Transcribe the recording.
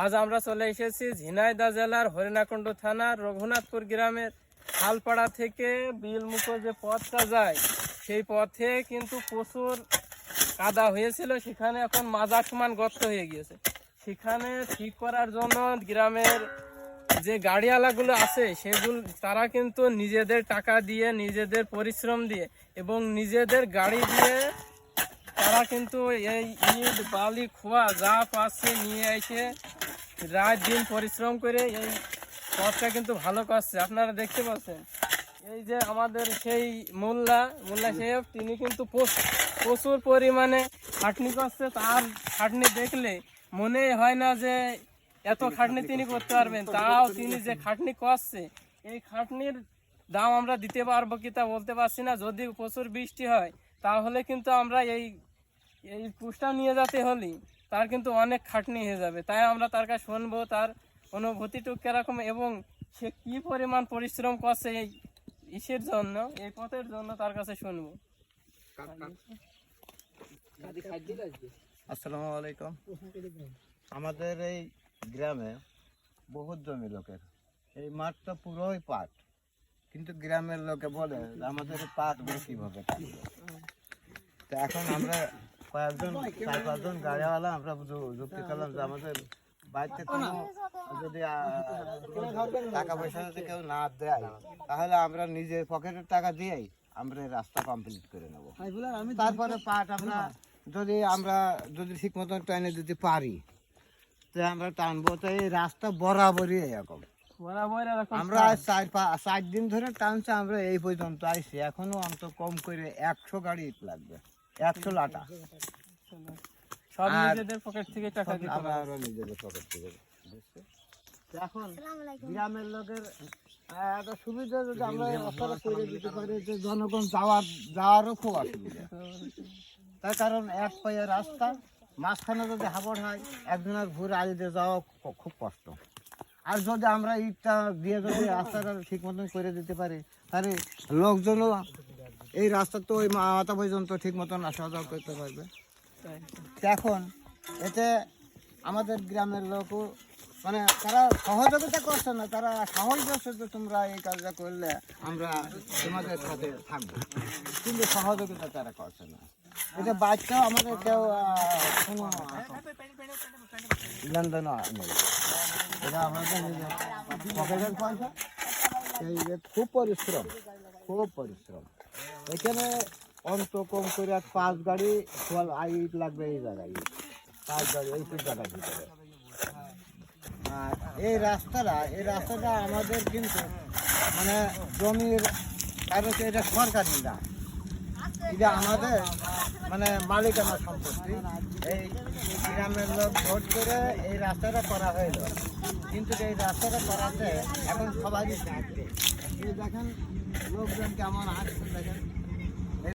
আজ আমরা চলে এসেছি ঝিনাইদহ জেলার হরিণাকুণ্ড থানার রঘুনাথপুর গ্রামের খালপাড়া থেকে বিলমুখো যে পথটা যায় সেই পথে কিন্তু প্রচুর কাদা হয়েছিল, সেখানে এখন মাজার সমান গর্ত হয়ে গিয়েছে। সেখানে ঠিক করার জন্য গ্রামের যে গাড়িওয়ালাগুলো আছে সেগুলো তারা কিন্তু নিজেদের টাকা দিয়ে, নিজেদের পরিশ্রম দিয়ে এবং নিজেদের গাড়ি দিয়ে তারা কিন্তু এই ইট বালি খোয়া যা পাচ্ছে নিয়ে এসে রাত দিন পরিশ্রম করে এই পথটা কিন্তু ভালো করছে। আপনারা দেখতে পাচ্ছেন এই যে আমাদের সেই মোল্লা সাহেব, তিনি কিন্তু প্রচুর পরিমাণে খাটনি করছে। তার খাটনি দেখলে মনে হয় না যে এত খাটনি তিনি করতে পারবেন, তাও তিনি যে খাটনি করছে এই খাটনির দাম আমরা দিতে পারবো কি তা বলতে পারছি না। যদি প্রচুর বৃষ্টি হয় তাহলে কিন্তু আমরা এই পুষ্টা নিয়ে যেতে হলে তার কিন্তু অনেক খাটনি হয়ে যাবে। তাই আমরা তার কাছে শুনবো তার অনুভূতিটুকু কিরকম এবং সে কি পরিমাণ পরিশ্রম করছে এই ইসের জন্য, এই পথের জন্য তার কাছে শুনবো। আসসালামু আলাইকুম। আমাদের এই গ্রামে বহুত জমি লোকের, এই মাঠটা পুরোই পাট, কিন্তু গ্রামের লোকে বলে আমাদের পাট কিভাবে কাটবে। তো এখন আমরা কয়েকজন 4-5 জন গাড়িওয়ালা আমরা যুক্তি করলাম যে আমাদের বাড়িতে কোনো যদি টাকা পয়সা যদি কেউ না দেয় তাহলে আমরা নিজের পকেটের টাকা দিয়েই আমরা রাস্তা কমপ্লিট করে নেব। তারপরে পাট আমরা যদি ঠিক মতন টাইনে দিতে পারি তো আমরা টানবো। তো এই রাস্তা বরাবরই এরকম, আমরা 4 দিন ধরে টানছি, আমরা এই পর্যন্ত আইছি। এখনো অন্ত কম করে 100 গাড়ি লাগবে, 100 লাটা। সব নিজেদের পকেট থেকে টাকা দিতে হবে, আমরা নিজেদের পকেট থেকে। এখন গ্রামের লোকের একটা সুবিধা যদি আমরা রাস্তাটা করে দিতে পারি যে জনগণ যাওয়ারও খুব অসুবিধা। তার কারণ এক পায়ে রাস্তা, মাঝখানে যদি হাবড় হয় একজনের ঘুরে আলিতে যাওয়া খুব কষ্ট। আর যদি আমরা ইটটা দিয়ে যদি রাস্তাটা ঠিক মতন করে দিতে পারি তাহলে লোকজনও এই রাস্তা তো ওই মাথা পর্যন্ত ঠিক মতন আসা যাওয়া করতে পারবে। এখন এতে আমাদের গ্রামের লোকও মানে তারা সহযোগিতা করছে না, তারা সাহস দিচ্ছে যে তোমরা এই কাজটা করলে আমরা তোমাদের সাথে থাকবো, কিন্তু সহযোগিতা তারা করছে না। এটা বাচ্চাও আমাদের কেউ কোনো লেনদেন নেই, এটা আমাদের নিজের পকেটের পয়সা। এই খুব পরিশ্রম। এখানে অন্ত কম করে 5 গাড়ি ইট লাগবে এই জায়গায়, 5 গাড়ি এই জায়গার ভিতরে। আর এই রাস্তাটা আমাদের কিন্তু মানে জমির কারণ এটা সরকারি না, এটা আমাদের মানে মালিকানা সম্পত্তি। এই গ্রামের লোক ভোট করে এই রাস্তাটা করা হয়েছিল, কিন্তু এই রাস্তাটা করাতে এখন সবারই দেখেন লোকজন কেমন আসছে, দেখেন